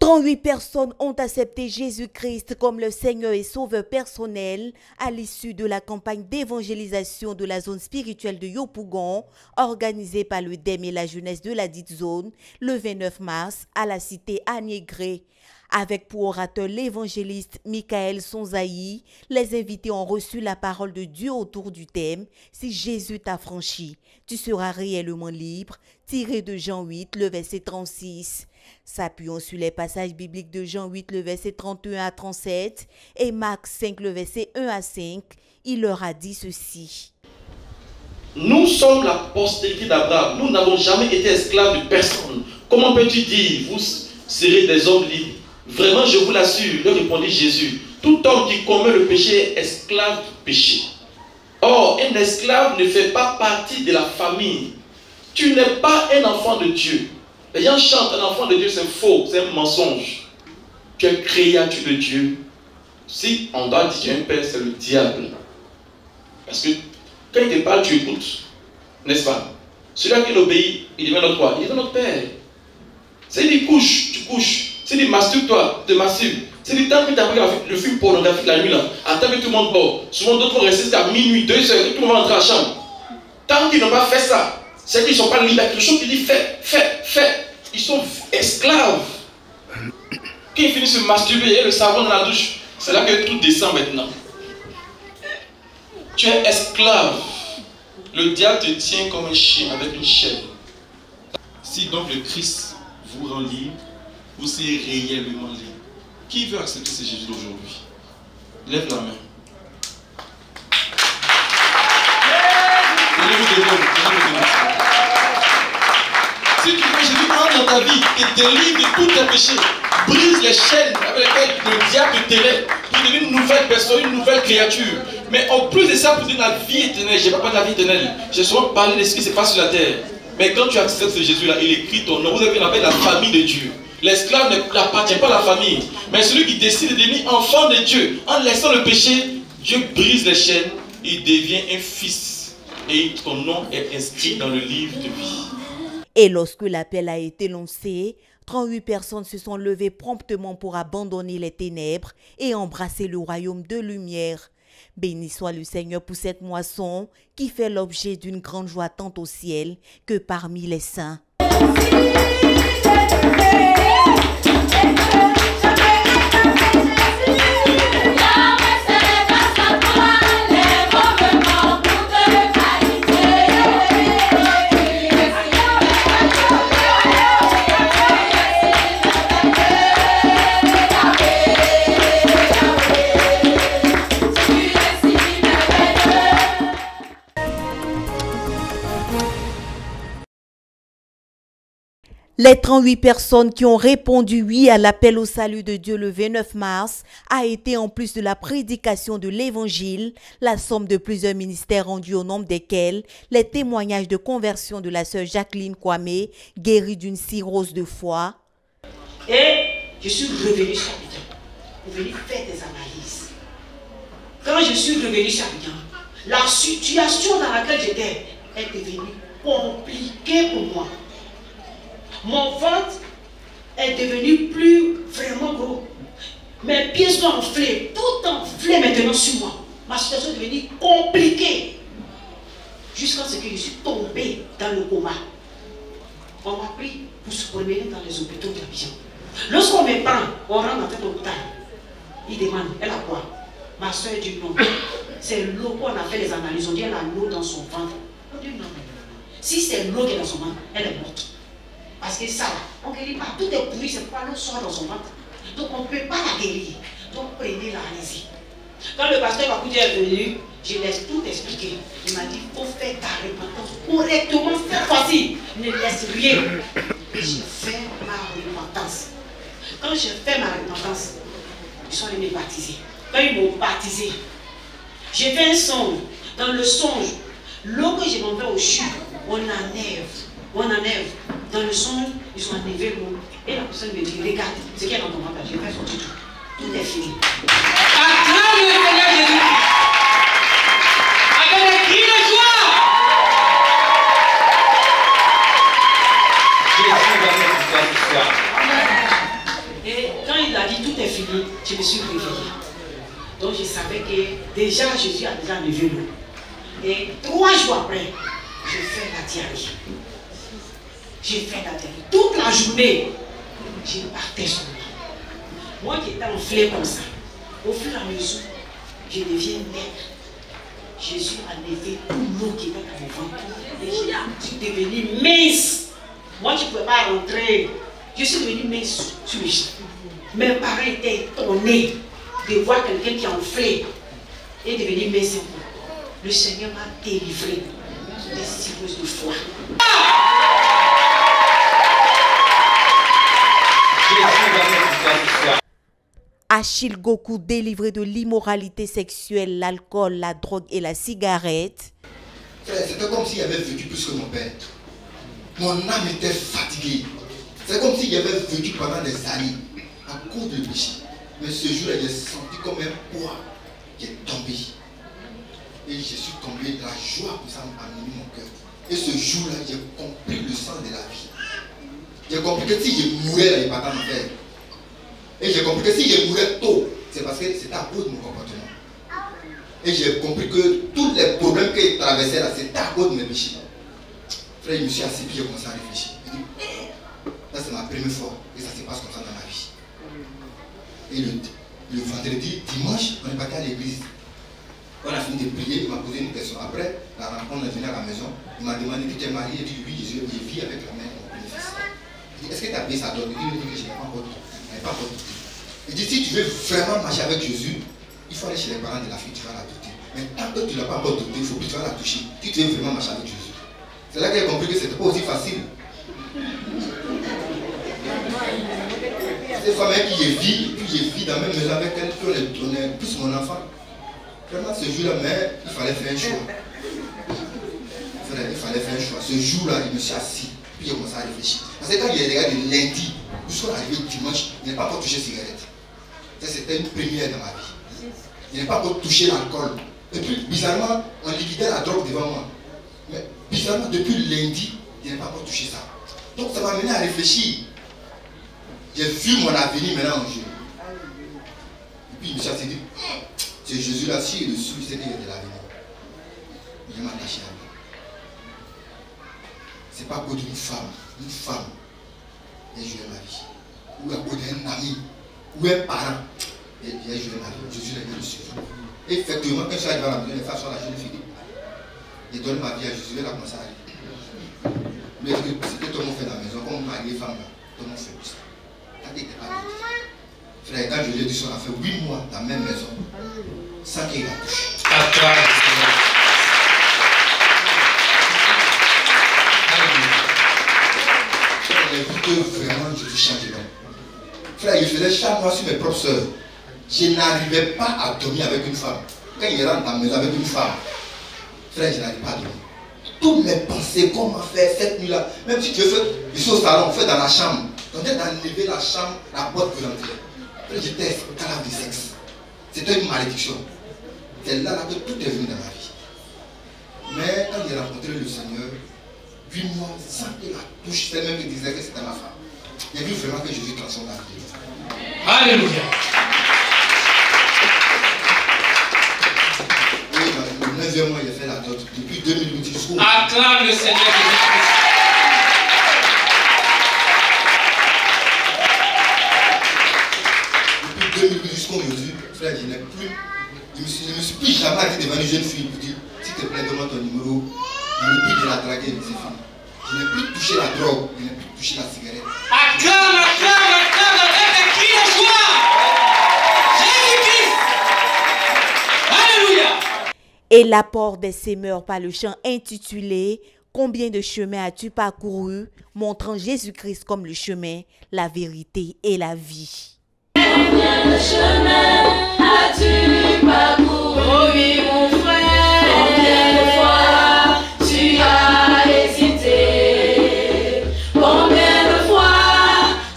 38 personnes ont accepté Jésus-Christ comme leur Seigneur et Sauveur personnel à l'issue de la campagne d'évangélisation de la zone spirituelle de Yopougon, organisée par le DEM et la jeunesse de la dite zone, le 29 mars à la cité Agnégré. Avec pour orateur l'évangéliste Michael Sonzaï, les invités ont reçu la parole de Dieu autour du thème « Si Jésus t'a franchi, tu seras réellement libre » tiré de Jean 8, le verset 36. S'appuyant sur les passages bibliques de Jean 8, le verset 31 à 37 et Marc 5, le verset 1 à 5, il leur a dit ceci. Nous sommes la postérité d'Abraham. Nous n'avons jamais été esclaves de personne. Comment peux-tu dire, vous serez des hommes libres? Vraiment, je vous l'assure, leur répondit Jésus. Tout homme qui commet le péché est esclave du péché. Or, un esclave ne fait pas partie de la famille. Tu n'es pas un enfant de Dieu. Les gens chantent, un enfant de Dieu, c'est faux, c'est un mensonge. Tu es créature de Dieu. Si on doit dire un père, c'est le diable. Parce que quand il te parle, tu écoutes. N'est-ce pas? Celui-là qui l'obéit, il devient notre quoi? Il devient notre père. S'il dit couche, tu couches. S'il dit masturbe-toi, tu te masturbes. S'il dit tant que tu as pris le film pornographique la nuit, là, attends que tout le monde dort. Souvent d'autres vont rester jusqu'à minuit, 2 heures, tout le monde va entrer à la chambre. Tant qu'ils n'ont pas fait ça, c'est qu'ils ne sont pas libres. Quelque chose qui dit fais. Ils sont esclaves. Quand ils finissent de se masturber et le savon dans la douche, c'est là que tout descend maintenant. Tu es esclave. Le diable te tient comme un chien avec une chaîne. Si donc le Christ vous rend libre, vous serez réellement libre. Qui veut accepter ce Jésus d'aujourd'hui? Lève la main. Si tu veux Jésus entre dans ta vie et délivre de tous tes péchés, brise les chaînes avec lesquelles le diable te tenait, pour devenir une nouvelle personne, une nouvelle créature. Mais en plus de ça, pour donner la vie éternelle, je n'ai pas parlé de la vie éternelle, j'ai souvent parlé de ce qui se passe sur la terre. Mais quand tu acceptes ce Jésus-là, il écrit ton nom. Vous avez appelé la famille de Dieu. L'esclave n'appartient pas à la famille. Mais celui qui décide de devenir enfant de Dieu, en laissant le péché, Dieu brise les chaînes, il devient un fils. Et ton nom est inscrit dans le livre de vie. Et lorsque l'appel a été lancé, 38 personnes se sont levées promptement pour abandonner les ténèbres et embrasser le royaume de lumière. Béni soit le Seigneur pour cette moisson qui fait l'objet d'une grande joie tant au ciel que parmi les saints. Les 38 personnes qui ont répondu oui à l'appel au salut de Dieu le 29 mars a été, en plus de la prédication de l'évangile, la somme de plusieurs ministères rendus au nombre desquels les témoignages de conversion de la sœur Jacqueline Kwame, guérie d'une cirrhose de foie. Et je suis revenu sur Abidjan pour venir faire des analyses. Quand je suis revenu sur Abidjan, la situation dans laquelle j'étais est devenue compliquée pour moi. Mon ventre est devenu plus vraiment gros. Mes pieds sont enflés, tout enflé maintenant sur moi. Ma situation est devenue compliquée. Jusqu'à ce que je suis tombé dans le coma. On m'a pris pour se promener dans les hôpitaux d'Abidjan. Lorsqu'on me prend, on rentre dans cet hôpital. Il demande, elle a quoi? Ma soeur dit non. C'est l'eau qu'on a fait les analyses. On dit elle a l'eau dans son ventre. On dit non. Si c'est l'eau qui est dans son ventre, elle est morte. Parce que ça, on ne guérit pas. Tout est pourri, c'est pourquoi l'eau sort dans son ventre. Donc on ne peut pas la guérir. Donc prenez-la, allez-y. Quand le pasteur Bakoudi est venu, je l'ai tout expliqué. Il m'a dit, il faut faire ta repentance correctement, cette fois-ci. Ne laisse rien. J'ai fait ma repentance. Quand j'ai fait ma repentance, ils sont allés me baptiser. Quand ils m'ont baptisé, j'ai fait un songe. Dans le songe, l'eau que j'ai m'envoie au chute, on enlève. Dans le songe, ils ont enlevé l'eau. Et la personne me dit, regarde, ce qu'il y a dans ton ventre, j'ai fait sortir tout. Tout est fini. Acclame le Seigneur Jésus. Avec des cris de joie. Jésus va nous faire. Et je me suis réveillée. Donc je savais que déjà Jésus a déjà levé l'eau. Et 3 jours après, j'ai fait la diarrhée. J'ai fait la diarrhée. Toute la journée, j'ai partais sur moi. Moi qui étais enflée comme ça, au fur et à mesure, je deviens maigre. Jésus a levé tout l'eau qui était dans mon ventre. Et je suis devenue mince. Moi, je ne pouvais pas rentrer. Je suis devenue mince sur les gens. Mes parents étaient étonnés de voir quelqu'un qui est enflé et devenu mince. Le Seigneur m'a délivré des cirrhoses de foie. Achille Goku, délivré de l'immoralité sexuelle, l'alcool, la drogue et la cigarette. C'était comme s'il avait vécu plus que mon père. Mon âme était fatiguée. C'est comme s'il avait vécu pendant des années à cause de péché. Mais ce jour-là, j'ai senti comme un poids qui est tombé. Et je suis tombé, la joie que ça m'a amené mon cœur. Et ce jour-là, j'ai compris le sens de la vie. J'ai compris que si je mourais, là, il n'y a pas d'en faire. Et j'ai compris que si je mourais tôt, c'est parce que c'était à cause de mon comportement. Et j'ai compris que tous les problèmes que je traversais là, c'était à cause de mes péchés. Frère, je me suis assis et j'ai commencé à réfléchir. Je dis, ça c'est ma première fois et ça se passe comme ça dans ma vie. Et le vendredi, dimanche, on est parti à l'église. On a fini de prier, il m'a posé une question. Après, la rencontre, on est venu à la maison. Il m'a demandé que tu es marié. Il dit oui, je vis avec la mère de mon premier fils. Il dit, est-ce que tu as payé sa dot? Il dit que je n'ai pas encore tout. Il dit, si tu veux vraiment marcher avec Jésus, il faut aller chez les parents de la fille, tu vas la douter. Mais tant que tu ne l'as pas encore douté, il faut plus tu vas la toucher. Si tu veux vraiment marcher avec Jésus. C'est là qu'il a compris que ce n'était pas aussi facile. Cette femme avec qui je vis dans la même maison avec elle, puis on est plus mon enfant. Vraiment, ce jour-là, mais il fallait faire un choix. Il fallait faire un choix. Ce jour-là, je me suis assis, puis j'ai commencé à réfléchir. Parce que quand il y a des gars de lundi, jusqu'à l'arrivée dimanche, je n'ai pas encore touché cigarette. C'était une première dans ma vie. Je n'ai pas encore touché l'alcool. Et puis, bizarrement, on liquidait la drogue devant moi. Mais bizarrement, depuis lundi, je n'ai pas encore touché ça. Donc, ça m'a amené à réfléchir. J'ai vu mon avenir maintenant en jeu. Et puis, je me suis dit, c'est Jésus là, si il est dessus, c'est qu'il y a de l'avenir. Je m'attache à lui. Ce n'est pas à cause d'une femme, et joué ma vie. Ou à cause d'un ami, ou un parent, et j'ai joué ma vie. Jésus l'a bien reçu. Et effectivement, quand je suis arrivé à la maison, les femmes sont la jeune fille. Je donne ma vie à Jésus, elle a commencé à aller. Mais ce que tout le monde fait dans la maison, comme mari et femme, tout le monde fait plus. T'as dit que t'es pas bien. Frère, quand je l'ai dit, on a fait 8 mois dans la même maison, sans qu'il la touche. J'ai vu que vraiment Jésus change l'homme. Frère, il faisait chaque mois sur mes propres soeurs. Je n'arrivais pas à dormir avec une femme. Quand il rentre dans la maison avec une femme, frère, je n'arrive pas à dormir. Toutes mes pensées, comment faire cette nuit-là, même si tu veux faire, ici au salon, fais dans la chambre. On est d'enlever la chambre, la porte pour entrer. Frère, j'étais esclave du sexe. C'était une malédiction. C'est là que tout est venu dans ma vie. Mais quand j'ai rencontré le Seigneur, 8 mois sans qu'il la touche, c'est même qui disait que c'était ma femme. J'ai vu vraiment que Jésus transforme la vie. Alléluia. Et le 9e mois, il a fait la dot. Depuis 2008 jusqu'au... Acclame le Seigneur Jésus-Christ. Depuis 2008 jusqu'au aujourd'hui, frère, je n'ai plus... Je ne me suis plus jamais dit devant une jeune fille pour dire, s'il te plaît, donne-moi ton numéro. Je n'ai plus de la draguer, c'est fini. Je n'ai plus touché la drogue, je n'ai plus touché la cigarette. Acclame avec un cri de joie. Jésus-Christ. Alléluia. Et l'apport des semeurs par le chant intitulé « Combien de chemins as-tu parcouru ?» montrant Jésus-Christ comme le chemin, la vérité et la vie. Combien de chemins as-tu parcouru? Oh oui, mon frère. Combien de fois tu as hésité? Combien de fois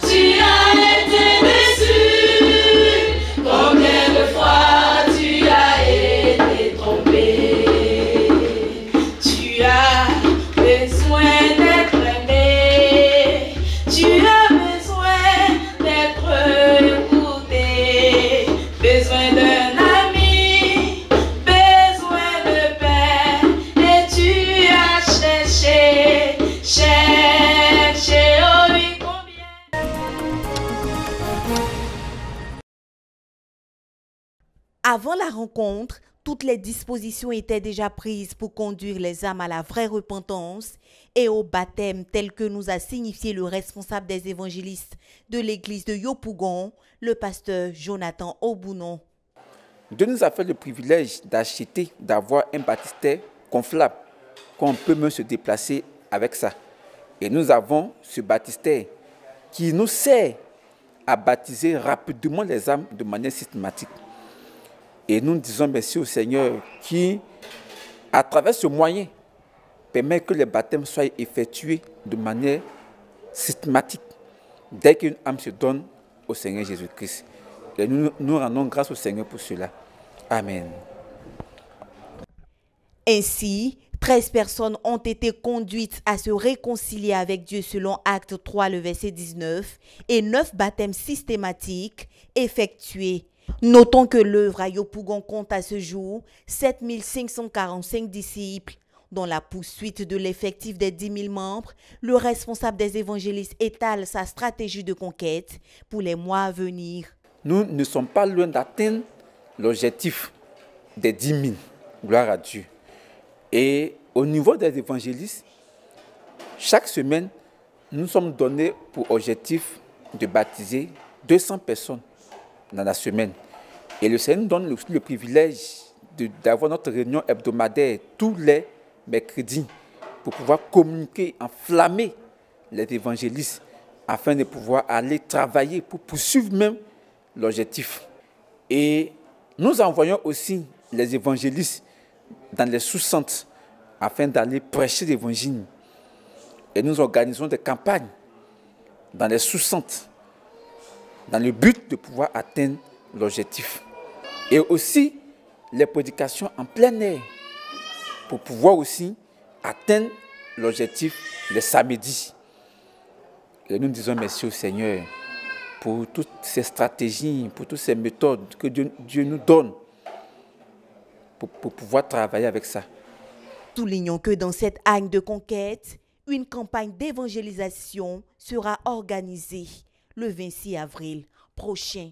tu as été déçu? Combien de fois tu as été trompé? Tu as besoin d'être aimé. Tu as besoin d'être écouté. Avant la rencontre, toutes les dispositions étaient déjà prises pour conduire les âmes à la vraie repentance et au baptême tel que nous a signifié le responsable des évangélistes de l'église de Yopougon, le pasteur Jonathan Obounon. Dieu nous a fait le privilège d'avoir un baptistère gonflable, qu'on peut même se déplacer avec ça. Et nous avons ce baptistère qui nous sert à baptiser rapidement les âmes de manière systématique. Et nous disons merci au Seigneur qui, à travers ce moyen, permet que les baptêmes soient effectués de manière systématique dès qu'une âme se donne au Seigneur Jésus-Christ. Et nous rendons grâce au Seigneur pour cela. Amen. Ainsi, 13 personnes ont été conduites à se réconcilier avec Dieu selon Acte 3, le verset 19, et 9 baptêmes systématiques effectués. Notons que l'œuvre à Yopougon compte à ce jour 7545 disciples. Dans la poursuite de l'effectif des 10 000 membres, le responsable des évangélistes étale sa stratégie de conquête pour les mois à venir. Nous ne sommes pas loin d'atteindre l'objectif des 10 000. Gloire à Dieu. Et au niveau des évangélistes, chaque semaine, nous sommes donnés pour objectif de baptiser 200 personnes dans la semaine. Et le Seigneur nous donne aussi le privilège d'avoir notre réunion hebdomadaire tous les mercredis pour pouvoir communiquer, enflammer les évangélistes afin de pouvoir aller travailler pour poursuivre même l'objectif. Et nous envoyons aussi les évangélistes dans les sous-centres afin d'aller prêcher l'évangile. Et nous organisons des campagnes dans les sous-centres dans le but de pouvoir atteindre l'objectif. Et aussi les prédications en plein air pour pouvoir aussi atteindre l'objectif les samedis. Et nous disons merci au Seigneur pour toutes ces stratégies, pour toutes ces méthodes que Dieu nous donne pour pouvoir travailler avec ça. Soulignons que dans cette année de conquête, une campagne d'évangélisation sera organisée le 26 avril prochain.